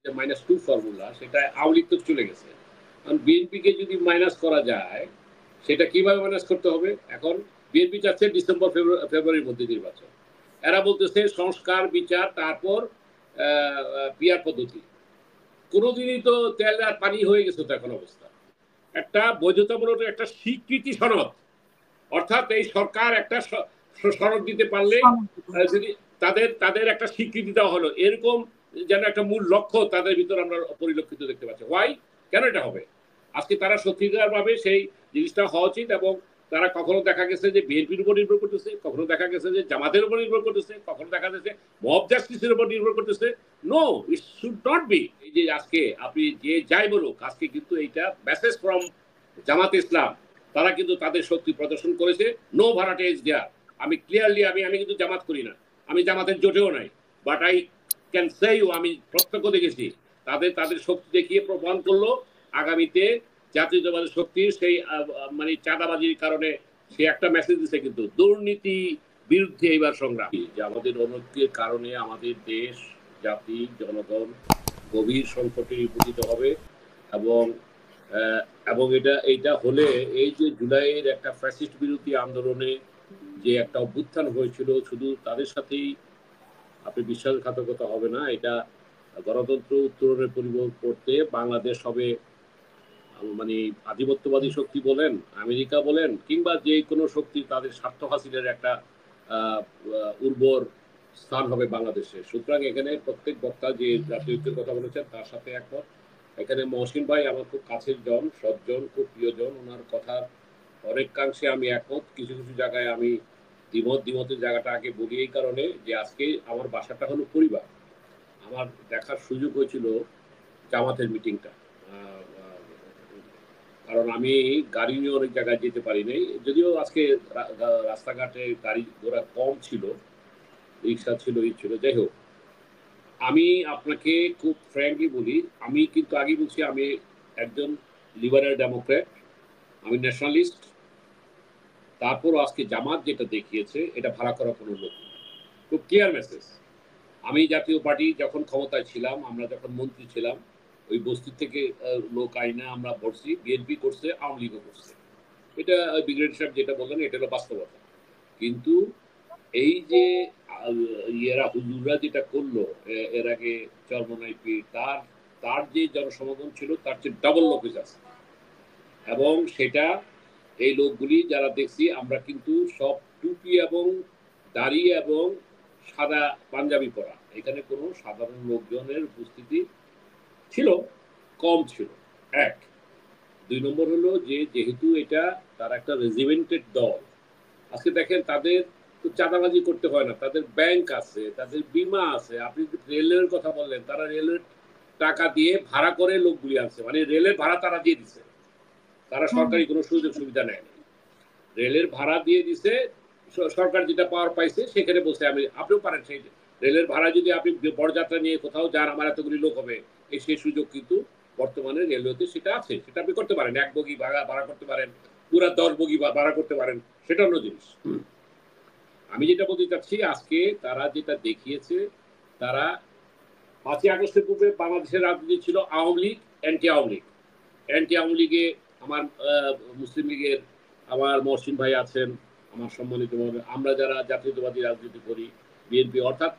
-2 formula সেটা আওয়ামী লীগ তো চলে গেছে। কারণ বিএনপিকে যদি মাইনাস করা যায়, সেটা কিভাবে মাইনাস করতে হবে? এখন বিএনপি চাচ্ছে ডিসেম্বর, ফেব্রুয়ারির মধ্যে নির্বাচন। এরা বলতেছে সংস্কার, বিচার, তারপর আ আ পিআর পদ্ধতি। কোনদিনই তো তেল আর পানি হয়ে গেছে তো এখন অবস্থা। একটা বৈধতামূলক একটা স্বীকৃতি সনদ। অর্থাৎ এই সরকার একটা সনদ দিতে পারলেই যদি তাদের একটা স্বীকৃতি দেওয়া হলো। এরকম যেন একটা মূল লক্ষ্য তাদের ভিতর আমরা পরিলক্ষিত দেখতে পাচ্ছি। হোয়াই? কেন এটা হবে? আজকে তারা সত্যিকারভাবে সেই জিনিসটা হওয়া উচিত এবং তারা কখনো দেখা গেছে যে বিএনপির উপর নির্ভর করতেছে, কখনো দেখা গেছে যে জামাতের উপর নির্ভর করতেছে, কখনো দেখা যাচ্ছে মব জাস্টিসের উপর নির্ভর করতেছে। No, it should not be. এই যে আজকে আপনি যে যাই বলুক, আজকে কিন্তু এইটা মেসেজ ফ্রম জামাতে ইসলাম। তারা কিন্তু তাদের শক্তি প্রদর্শন করেছে। নো ভাড়াটে ইজ দেয়ার। আমি ক্লিয়ারলি আমি কিন্তু জামাত করি না। আমি জামাতের জোটেও নাই। But I can say you, আমি প্রত্যক্ষ দেখেছি। তাদের শক্তি দেখিয়ে প্রমাণ করলো আগামীতে জাতীয়তাবাদী শক্তির সেই মানে চাঁদাবাজির কারণে সে একটা মেসেজ দিছে কিন্তু দুর্নীতি বিরুদ্ধে এবার সংগ্রাম। যে আমাদের অনৈক্যের কারণে আমাদের দেশ, জাতি, জনগণ গভীর সংকটে উপনীত হবে এবং এবং এইটা হলে এই যে জুলাইয়ের একটা ফ্যাসিস্ট বিরোধী আন্দোলনে যে একটা অভ্যুত্থান হয়েছিল, শুধু তাদের সাথেই আপনি বিশ্বাসঘাতকতা হবে না। এটা গণতন্ত্র উত্তরণের পরিবর্তে বাংলাদেশ হবে মানে আধিপত্যবাদী শক্তি বলেন, আমেরিকা বলেন, কিংবা যে কোনো শক্তি তাদের স্বার্থ হাসিলের একটা উর্বর স্থান হবে বাংলাদেশে। সুতরাং এখানে প্রত্যেক বক্তা যে জাতীয় ঐক্যের কথা বলেছেন তার সাথে একমত। এখানে মহসিন ভাই আমার খুব কাছের জন, সজ্জন, খুব প্রিয়জন। ওনার কথার অনেকাংশে আমি একমত। কিছু কিছু জায়গায় আমি দ্বিমতের জায়গাটা আগে বলি এই কারণে যে আজকে আমার বাসাটা হলো পরিবার। আমার দেখার সুযোগ হয়েছিল জামাতের মিটিংটা। কারণ আমি গাড়ি নিয়ে অনেক জায়গায় যেতে পারি নাই। যদিও আজকে রাস্তাঘাটে গাড়ি ঘোড়া কম ছিল, রিক্সা ছিল, ছিল। যাই হোক, আমি আপনাকে খুব ফ্র্যাঙ্কলি বলি, আমি কিন্তু আগে বলছি আমি একজন লিবারেল ডেমোক্র্যাট, আমি ন্যাশনালিস্ট। তারপরও আজকে জামাত যেটা দেখিয়েছে এটা ভাড়া করা কোনো লোক, খুব ক্লিয়ার মেসেজ। আমি জাতীয় পার্টি যখন ক্ষমতায় ছিলাম, আমরা যখন মন্ত্রী ছিলাম, ওই বস্তি থেকে লোক আইনা আমরা ভরছি, বিএনপি করছে, আওয়ামী লীগও করছে। এটা ব্রিগেডিয়ার সাহেব যেটা বললেন এটা হলো বাস্তবতা। কিন্তু এই যে ইয়েরা হুজুররা যেটা করলো এর আগে চরমনাই পীর, তার যে জনসমাগম ছিল তার চেয়ে ডাবল লোক আছে এবং সেটা এই লোকগুলি যারা দেখছি আমরা কিন্তু সব টুপি এবং দাড়ি এবং সাদা পাঞ্জাবি পরা, এখানে কোনো সাধারণ লোকজনের উপস্থিতি ছিল কম ছিল। এক, দুই নম্বর হলো যে যেহেতু এটা তারা একটা রেজিমেন্টেড দল, আজকে দেখেন তাদের তো চাঁদাবাজি করতে হয় না, তাদের ব্যাংক আছে, তাদের বিমা আছে। আপনি রেলের কথা বললেন, তারা রেলের টাকা দিয়ে ভাড়া করে লোকগুলি আনছে, মানে রেলের ভাড়া তারা দিয়ে দিছে, তারা সরকারি কোনো সুযোগ সুবিধা নেয় না, রেলের ভাড়া দিয়ে দিছে। সরকার যেটা পাওয়ার পাইছে সেখানে বসে আমি, আপনিও পারেন সেই রেলের ভাড়া যদি আপনি বড়যাত্রা নিয়ে কোথাও যান, আমার এতগুলি লোক হবে, এই সেই সুযোগ কিন্তু বর্তমানে রেলওয়েতে সেটা আছে, সেটা আপনি করতে পারেন। এক বগি ভাড়া করতে পারেন, পুরা 10 বগি ভাড়া করতে পারেন, সেটা অন্য জিনিস। আমি যেটা বলতে চাচ্ছি, আজকে তারা যেটা দেখিয়েছে, তারা 5ই আগস্টের পূর্বে বাংলাদেশের রাজনীতি ছিল আওয়ামী লীগ, অ্যান্টি আওয়ামী লীগ। অ্যান্টি আওয়ামী লীগে আমার মুসলিম লীগের আমার মহসিন ভাই আছেন, আমার সম্মানিত, আমরা যারা জাতীয়তাবাদী রাজনীতি করি, বিএনপি, অর্থাৎ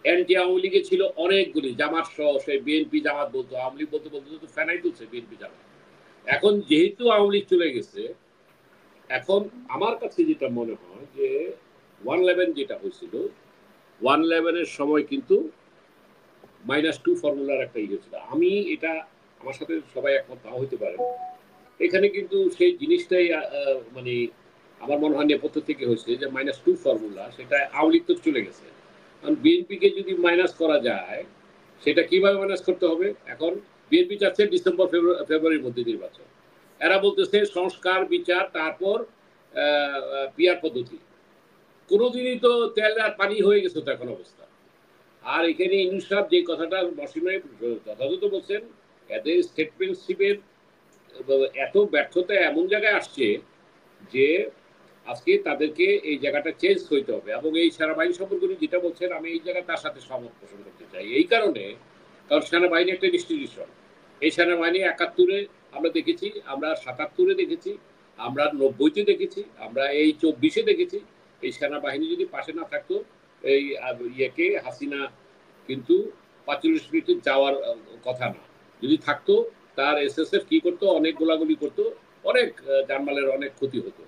অ্যান্টি আওয়ামী লীগে ছিল অনেকগুলি, জামাত সহ, সেই বিএনপি জামাত বলতো, আওয়ামী লীগ বলতে বলতে তো ফেনাই তুলছে বিএনপি জামাত। এখন যেহেতু আওয়ামী লীগ চলে গেছে, এখন আমার কাছে যেটা মনে হয় যে 111 যেটা হয়েছিল, 111-এর সময় কিন্তু -2 ফর্মুলার একটা ইয়ে ছিল। আমি এটা, আমার সাথে সবাই একমত নাও হইতে পারে, এখানে কিন্তু সেই জিনিসটাই মানে আমার মনে হয় নেপথ্য থেকে হয়েছে যে -2 ফর্মুলা, সেটা আওয়ামী লীগ তো চলে গেছে। কারণ বিএনপিকে যদি মাইনাস করা যায়, সেটা কিভাবে মাইনাস করতে হবে? এখন বিএনপি চাচ্ছে ডিসেম্বর, ফেব্রুয়ারির মধ্যে নির্বাচন। এরা বলতেছে সংস্কার, বিচার, তারপর পিআর পদ্ধতি। কোনোদিনই তো তেল আর পানি হয়ে গেছে তো এখন অবস্থা। আর এখানে ইউনূস সাহেব যে কথাটা মহসিন ভাই যথাযথ বলছেন, এদের স্টেটমেন্টশিপের এত ব্যর্থতা এমন জায়গায় আসছে যে আজকে তাদেরকে এই জায়গাটা চেঞ্জ হইতে হবে। এবং এই সেনাবাহিনী সম্পর্কে যেটা বলছেন, আমি এই জায়গায় তার সাথে সহমত পোষণ করতে চাই। এই কারণে, কারণ সেনাবাহিনী একটা ইনস্টিটিউশন। এই সেনাবাহিনী ৭১-এ আমরা দেখেছি, আমরা ৭৭-এ দেখেছি, আমরা ৯০-তে দেখেছি, আমরা এই ২৪-এ দেখেছি। এই সেনাবাহিনী যদি পাশে না থাকতো, এই ইয়েকে হাসিনা কিন্তু ৪৫ মিনিটে যাওয়ার কথা না। যদি থাকতো, তার এসএসএফ কি করতো? অনেক গোলাগুলি করতো, অনেক জানমালের অনেক ক্ষতি হতো।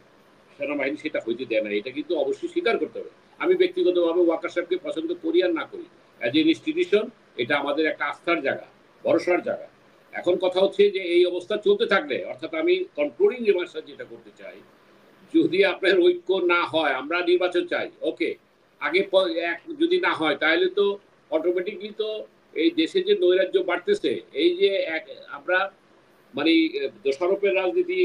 সেনাবাহিনী সেটা হইতে দেয় না। এটা কিন্তু অবশ্যই স্বীকার করতে হবে। আমি ব্যক্তিগতভাবে ওয়াকার সাহেবকে পছন্দ করি আর না করি, অ্যাজ এ ইনস্টিটিউশন এটা আমাদের একটা আস্থার জায়গা, ভরসার জায়গা। এখন কথা হচ্ছে যে এই অবস্থা চলতে থাকলে, অর্থাৎ আমি কন্ট্রোলিং রিমার্কসটা যেটা করতে চাই, যদি আপনার ঐক্য না হয়, আমরা নির্বাচন চাই, ওকে। আগে যদি না হয় তাহলে তো অটোমেটিকলি তো এই দেশে যে নৈরাজ্য বাড়তেছে, এই যে আমরা মানে দোষারোপের রাজনীতি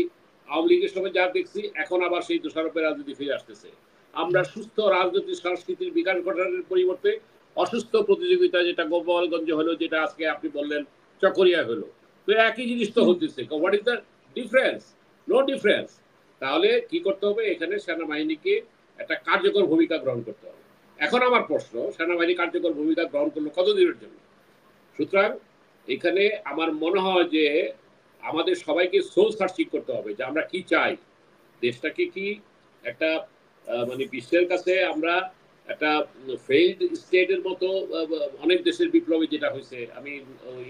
আওয়ামী লীগের সময় যা দেখছি, এখন আবার সেই দোষারোপের রাজনীতি ফিরে আসতেছে। আমরা সুস্থ রাজনৈতিক সংস্কৃতির বিকাশ ঘটানোর পরিবর্তে অসুস্থ প্রতিযোগিতা, যেটা গোপালগঞ্জে হলো, যেটা আজকে আপনি বললেন চকরিয়া হলো, তো একই জিনিস তো হতেছে। What is the difference? No difference. তাহলে কি করতে হবে? এখানে সেনাবাহিনীকে একটা কার্যকর ভূমিকা গ্রহণ করতে হবে। এখন আমার প্রশ্ন, সেনাবাহিনী কার্যকর ভূমিকা গ্রহণ করলো কতদিনের জন্য? সুতরাং এখানে আমার মনে হয় যে আমাদের সবাইকে সোল সার্চিং করতে হবে যে আমরা কি চাই। দেশটাকে কি একটা মানে বিশ্বের কাছে আমরা একটা ফেইল্ড স্টেটের মতো, অনেক দেশের বিপ্লবে যেটা হয়েছে, আমি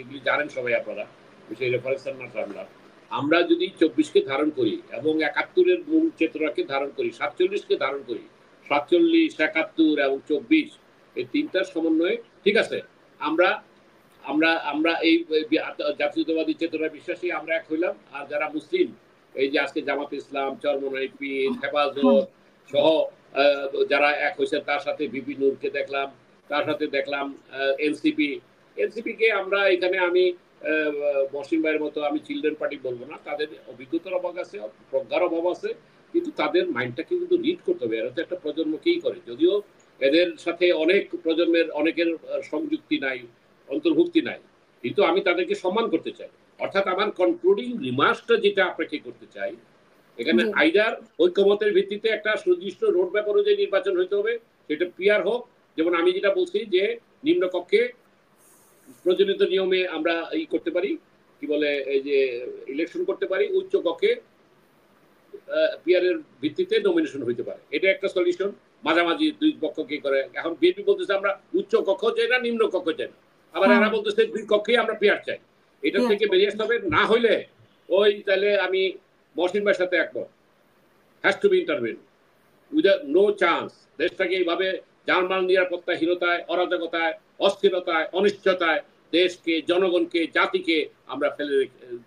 এগুলি জানেন সবাই আপনারা, সেই রেফারেন্সের না আমরা, আমরা যদি ২৪-কে ধারণ করি এবং ৭১-এর মূল চেতনাকে ধারণ করি, ৪৭-কে ধারণ করি, ৪৭, ৭১ এবং ২৪, এই তিনটার সমন্বয়ে, ঠিক আছে, আমরা আমরা আমরা এই জাতীয়তাবাদী চেতনায় বিশ্বাসী, আমরা এক হইলাম। আর যারা মুসলিম, এই যে আজকে জামাত ইসলাম, চরমনাই পীর, হেফাজত সহ যারা এক হয়েছেন, তার সাথে বিপি নূরকে দেখলাম, তার সাথে দেখলাম এনসিপি। এনসিপিকে আমরা এখানে, আমি মহসিন ভাইয়ের মতো আমি চিলড্রেন পার্টি বলবো না, তাদের অভিজ্ঞতার অভাব আছে, প্রজ্ঞার অভাব আছে, কিন্তু তাদের মাইন্ডটাকে কিন্তু রিড করতে হবে। এরা তো একটা প্রজন্মকেই করে, যদিও এদের সাথে অনেক প্রজন্মের অনেকের সংযুক্তি নাই, অন্তর্ভুক্তি নাই, কিন্তু আমি তাদেরকে সম্মান করতে চাই। অর্থাৎ আমার কনক্লুডিং রিমার্কসটা যেটা আপনাকে করতে চাই, এখানে আইদার ঐক্যমতের ভিত্তিতে একটা সুনির্দিষ্ট রোড ম্যাপ অনুযায়ী নির্বাচন হইতে হবে, সেটা পিয়ার হোক, যেমন আমি যেটা বলছি যে নিম্নকক্ষে প্রচলিত নিয়মে আমরা ই করতে পারি, কি বলে, এই যে ইলেকশন করতে পারি, উচ্চ কক্ষে পিয়ারের ভিত্তিতে নমিনেশন হইতে পারে, এটা একটা সলিউশন। মাঝামাঝি দুই পক্ষ কি করে, এখন বিএনপি বলতেছে আমরা উচ্চ কক্ষ চাই না, নিম্ন কক্ষ চাই না, আবার এরা বলতেছে দুই কক্ষেই আমরা পিয়ার চাই। এটা থেকে বেরিয়ে আসতে হবে। না হইলে ওই তাহলে আমি মহসিন ভাইয়ের সাথে একমত, has to be intervene, without no chance. দেশটাকে এইভাবে জানমাল নিরাপত্তাহীনতায়, অরাজকতায়, অস্থিরতায়, অনিশ্চয়তায় দেশকে, জনগণকে, জাতিকে আমরা ফেলে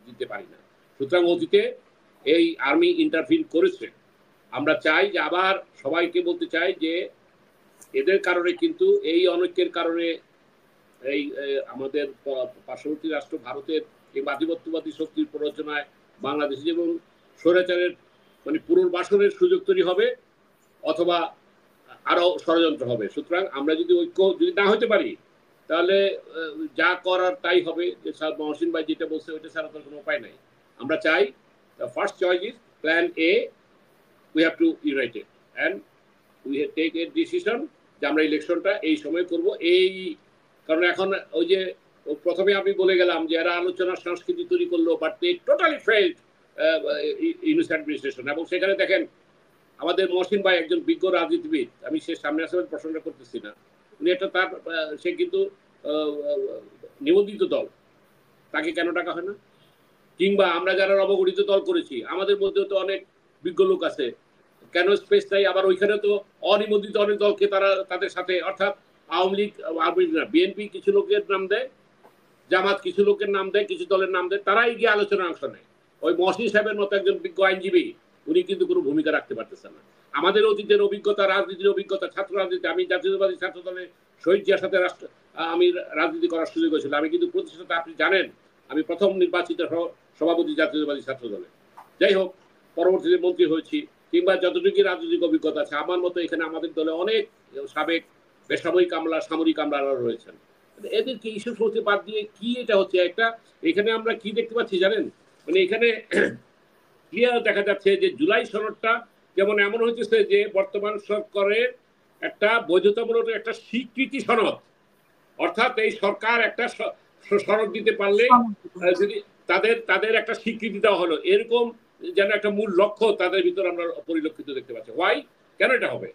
দিতে পারি না। সুতরাং অতীতে এই আর্মি ইন্টারভিন করেছে। আমরা চাই যে আবার সবাইকে বলতে চাই যে এদের কারণে কিন্তু, এই অনৈক্যের কারণে, এই আমাদের পার্শ্ববর্তী রাষ্ট্র ভারতের এই আধিপত্যবাদী শক্তির প্ররোচনায় বাংলাদেশে যেমন স্বৈরাচারের মানে পুনর্বাসনের সুযোগ তৈরি হবে, অথবা আরো ষড়যন্ত্র হবে। সুতরাং আমরা যদি ঐক্য যদি না হতে পারি, তাহলে যা করার তাই হবে। যে মহসিন ভাই যেটা বলছে, ওইটা ছাড়া তার কোনো উপায় নাই। আমরা চাই, the first choice is plan A, we have to unite it and we have take a decision যে আমরা ইলেকশনটা এই সময় করব। এই কারণ এখন ওই যে প্রথমে আমি বলে গেলাম যে এরা আলোচনার সংস্কৃতি তৈরি করলো, but they totally failed Yunus administration. এবং সেখানে দেখেন আমাদের মহসিন ভাই একজন বিজ্ঞ রাজনীতিবিদ, আমি সে সামনে আসলে প্রশ্নটা করতেছি না, উনি একটা তার সে কিন্তু নিবন্ধিত দল, তাকে কেন টাকা হয় না? কিংবা আমরা যারা নবগঠিত দল করেছি, আমাদের মধ্যে তো অনেক বিজ্ঞ লোক আছে, কেন স্পেস নাই? আবার ওইখানে তো অনিবন্ধিত অনেক দলকে তারা তাদের সাথে, অর্থাৎ আওয়ামী লীগ, বিএনপি কিছু লোকের নাম দেয়, জামাত কিছু লোকের নাম দেয়, কিছু দলের নাম দেয়, তারাই গিয়ে আলোচনায় অংশ নেয়। ওই মহসিন সাহেবের মতো একজন বিজ্ঞ আইনজীবী, উনি কিন্তু কোনো ভূমিকা রাখতে পারতেছেন না। আমাদের অতীতের অভিজ্ঞতা, রাজনীতির অভিজ্ঞতা, ছাত্র রাজনীতি, আমি জাতীয়তাবাদী ছাত্র দলে শহীদ জিয়ার সাথে আমি রাজনীতি করার সুযোগ হয়েছিল। আমি কিন্তু প্রতিষ্ঠাতা, আপনি জানেন, আমি প্রথম নির্বাচিত সভাপতি জাতীয়তাবাদী ছাত্র দলে। যাই হোক, পরবর্তীতে মন্ত্রী হয়েছি, কিংবা যতটুকু রাজনৈতিক অভিজ্ঞতা আছে আমার মতো, এখানে আমাদের দলে অনেক সাবেক বেসামরিক আমলা, সামরিক আমলারা রয়েছেন। এদেরকে ইস্যু হতে বাদ দিয়ে কি এটা হচ্ছে একটা, এখানে আমরা কি দেখতে পাচ্ছি জানেন, মানে এখানে ক্লিয়ার দেখা যাচ্ছে যে জুলাই সনদটা যেমন এমন হইতেছে যে বর্তমান সরকারের একটা বৈধতামূলক একটা স্বীকৃতি সনদ, অর্থাৎ এই সরকার একটা সনদ দিতে পারলে যদি তাদের একটা স্বীকৃতি দেওয়া হলো, এরকম যেন একটা মূল লক্ষ্য তাদের ভিতর আমরা পরিলক্ষিত দেখতে পাচ্ছি। ওয়াই, কেন এটা হবে?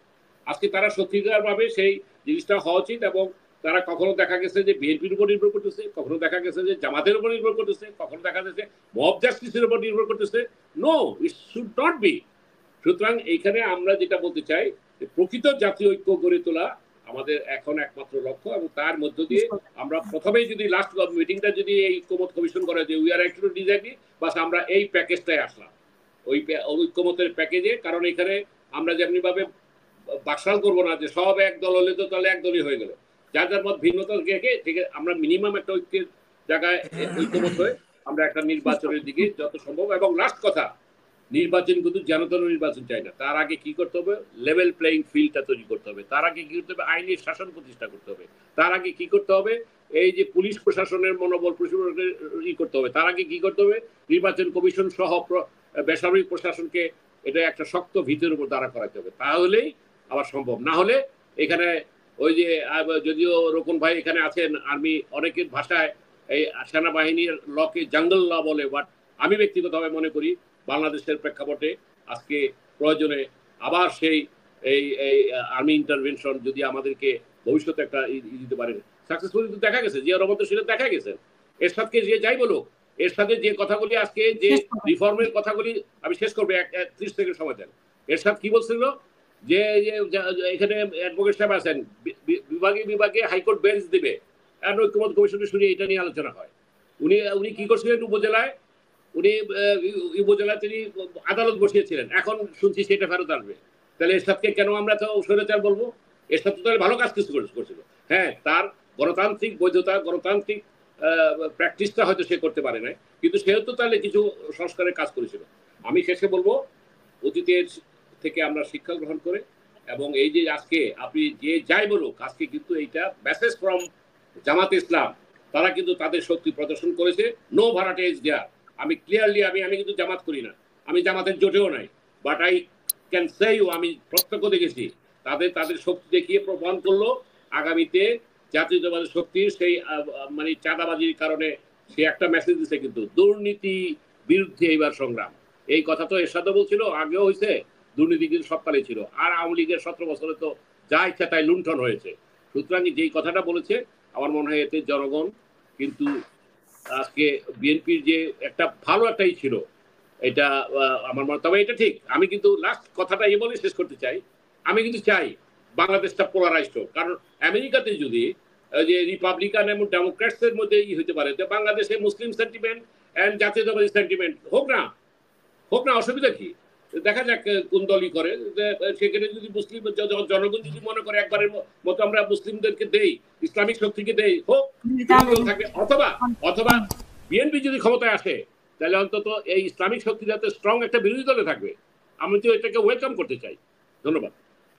আজকে তারা সত্যিকার ভাবে সেই জিনিসটা হওয়া উচিত, এবং তারা কখনো দেখা গেছে যে বিএনপির উপর নির্ভর করতেছে, কখনো দেখা গেছে যে জামাতের উপর নির্ভর করতেছে, কখনো দেখা যাচ্ছে মব জাস্টিসের উপর নির্ভর করতেছে। No, it should not be. সুতরাং এইখানে আমরা যেটা বলতে চাই যে প্রকৃত জাতীয় ঐক্য গড়ে তোলা আমাদের এখন একমাত্র লক্ষ্য, এবং তার মধ্য দিয়ে আমরা প্রথমেই যদি লাস্ট মিটিংটা যদি এই ঐক্যমত কমিশন করে যে উই আর অ্যাকচুয়ালি ডিসএগ্রি, বাস আমরা এই প্যাকেজটাই আসলাম, ওই ঐক্যমতের প্যাকেজে। কারণ এখানে আমরা যেমনি ভাবে বাকশাল করবো না যে সব এক দল হলে তো তাহলে এক দলই হয়ে গেল, যার যার মত ভিন্নতা থেকে ঠিক আমরা মিনিমাম একটা ঐক্যের জায়গায় ঐক্যমত হয়ে আমরা একটা নির্বাচনের দিকে যত সম্ভব। এবং লাস্ট কথা, নির্বাচন কিন্তু যেনতেন নির্বাচন চাই না, তার আগে কি করতে হবে, লেভেল প্লেইং ফিল্ডটা তৈরি করতে হবে, তার আগে কি করতে হবে, আইনের শাসন প্রতিষ্ঠা করতে হবে, তার আগে কি করতে হবে, এই যে পুলিশ প্রশাসনের মনোবল ই করতে হবে, তার আগে কি করতে হবে, নির্বাচন কমিশন সহ বেসামরিক প্রশাসনকে এটা একটা শক্ত ভিতের উপর দাঁড়া করাতে হবে, তাহলেই আবার সম্ভব। না হলে এখানে ওই যে যদিও রোকন ভাই এখানে আছেন, আর্মি অনেকের ভাষায় এই সেনাবাহিনীর লকে জঙ্গল ল বলে, বাট আমি ব্যক্তিগতভাবে মনে করি বাংলাদেশের প্রেক্ষাপটে আজকে প্রয়োজনে আবার সেই এই এই আর্মি ইন্টারভেনশন যদি আমাদেরকে ভবিষ্যতে একটা দিতে পারে। সাকসেসফুল কিন্তু দেখা গেছে, জিয়া রহমান তো সেটা দেখা গেছে। এরশাদকে যে যাই বলো, এর সাথে যে কথাগুলি আজকে যে রিফর্মের কথাগুলি, আমি শেষ করবো, 30 সেকেন্ড সময় দেন। এরশাদ কি বলছিল যে এখানে অ্যাডভোকেট সাহেব আছেন, বিভাগে বিভাগে হাইকোর্ট বেঞ্চ দিবে, ঐক্যমত কমিশনের শুনে এটা নিয়ে আলোচনা হয়। উনি কি করছিলেন, উপজেলায় উনি উপজেলায় তিনি আদালত বসিয়েছিলেন, এখন শুনছি সেটা ফেরত আসবে। তাহলে এরশাদকে কেন আমরা তো স্বৈরাচার বলবো? এরশাদ তো তাহলে ভালো কাজ কিছু করছিল। হ্যাঁ, তার গণতান্ত্রিক বৈধতা, গণতান্ত্রিক প্র্যাকটিসটা হয়তো সে করতে পারে নাই, কিন্তু সেও তো তাহলে কিছু সংস্কারের কাজ করেছিল। আমি শেষে বলবো, অতীতের থেকে আমরা শিক্ষা গ্রহণ করে, এবং এই যে আজকে আপনি যে যাই বলুক, আজকে কিন্তু এইটা মেসেজ ফ্রম জামাত ইসলাম, তারা কিন্তু তাদের শক্তি প্রদর্শন করেছে। নো ভাড়াটেজ দেয়ার। আমি ক্লিয়ারলি আমি কিন্তু জামাত করি না, আমি জামাতের জোটেও নাই, but I can say you, আমি প্রত্যক্ষ দেখেছি তাদের শক্তি দেখিয়ে প্রমাণ করলো আগামীতে জাতীয়তাবাদী শক্তির সেই মানে চাঁদাবাজির কারণে সে একটা মেসেজ দিচ্ছে, কিন্তু দুর্নীতি বিরুদ্ধে এইবার সংগ্রাম। এই কথা তো এরশাদও বলছিল, আগেও হয়েছে, দুর্নীতি কিন্তু সবকালে ছিল। আর আওয়ামী লীগের 17 বছরে তো যা ইচ্ছা তাই লুণ্ঠন হয়েছে। সুতরাং যেই কথাটা বলেছে, আমার মনে হয় এতে জনগণ কিন্তু আজকে বিএনপির যে একটা ভালো একটাই ছিল, এটা আমার মনে, তবে এটা ঠিক। আমি কিন্তু লাস্ট কথাটা বলে শেষ করতে চাই, আমি কিন্তু চাই বাংলাদেশটা পোলারাইজড হোক। কারণ আমেরিকাতে যদি যে রিপাবলিকান এবং ডেমোক্র্যাটসের মধ্যে হইতে পারে, তো বাংলাদেশে মুসলিম সেন্টিমেন্ট এন্ড জাতীয়তাবাদী সেন্টিমেন্ট হোক না, অসুবিধা কি? দেখা যাক কোন দলই করে। সেখানে যদি মুসলিম জনগণ যদি মনে করে একবারের মতো আমরা মুসলিমদেরকে দেই, ইসলামিক শক্তিকে দেই, হোক, থাকবে। অথবা বিএনপি যদি ক্ষমতায় আসে, তাহলে অন্তত এই ইসলামিক শক্তি যাতে স্ট্রং একটা বিরোধী দলে থাকবে, আমি তো এটাকে ওয়েলকাম করতে চাই। ধন্যবাদ।